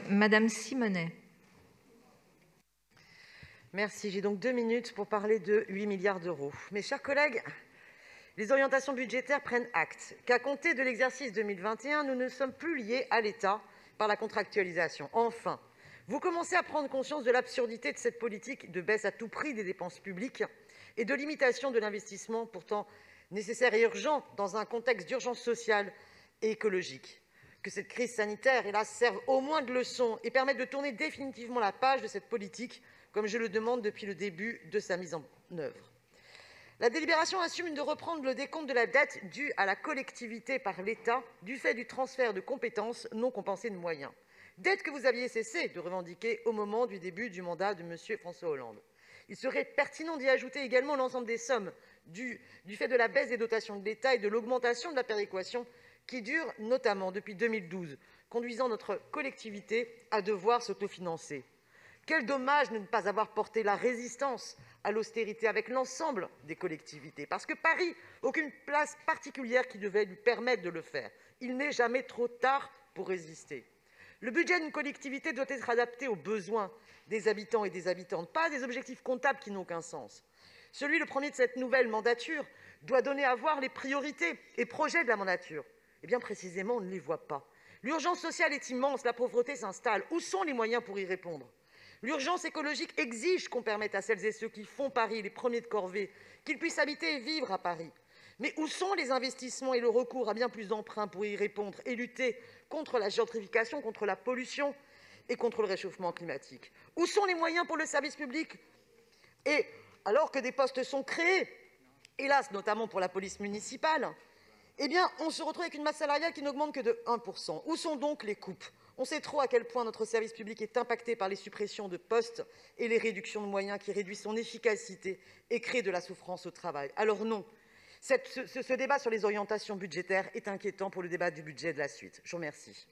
Madame Simonet. Merci. J'ai donc 2 minutes pour parler de 8 milliards d'euros. Mes chers collègues, les orientations budgétaires prennent acte qu'à compter de l'exercice 2021, nous ne sommes plus liés à l'État par la contractualisation. Enfin, vous commencez à prendre conscience de l'absurdité de cette politique de baisse à tout prix des dépenses publiques et de limitation de l'investissement pourtant nécessaire et urgent dans un contexte d'urgence sociale et écologique. Que cette crise sanitaire, hélas, serve au moins de leçon et permette de tourner définitivement la page de cette politique, comme je le demande depuis le début de sa mise en œuvre. La délibération assume de reprendre le décompte de la dette due à la collectivité par l'État du fait du transfert de compétences non compensées de moyens. Dette que vous aviez cessé de revendiquer au moment du début du mandat de M. François Hollande. Il serait pertinent d'y ajouter également l'ensemble des sommes dues du fait de la baisse des dotations de l'État et de l'augmentation de la péréquation qui dure notamment depuis 2012, conduisant notre collectivité à devoir s'autofinancer. Quel dommage de ne pas avoir porté la résistance à l'austérité avec l'ensemble des collectivités, parce que Paris aucune place particulière qui devait lui permettre de le faire. Il n'est jamais trop tard pour résister. Le budget d'une collectivité doit être adapté aux besoins des habitants et des habitantes, pas à des objectifs comptables qui n'ont aucun sens. Le premier de cette nouvelle mandature doit donner à voir les priorités et projets de la mandature. Eh bien, précisément, on ne les voit pas. L'urgence sociale est immense, la pauvreté s'installe. Où sont les moyens pour y répondre ? L'urgence écologique exige qu'on permette à celles et ceux qui font Paris, les premiers de corvée, qu'ils puissent habiter et vivre à Paris. Mais où sont les investissements et le recours à bien plus d'emprunts pour y répondre et lutter contre la gentrification, contre la pollution et contre le réchauffement climatique ? Où sont les moyens pour le service public ? Et alors que des postes sont créés, hélas, notamment pour la police municipale, eh bien, on se retrouve avec une masse salariale qui n'augmente que de 1%. Où sont donc les coupes ? On sait trop à quel point notre service public est impacté par les suppressions de postes et les réductions de moyens qui réduisent son efficacité et créent de la souffrance au travail. Alors non, ce débat sur les orientations budgétaires est inquiétant pour le débat du budget de la suite. Je vous remercie.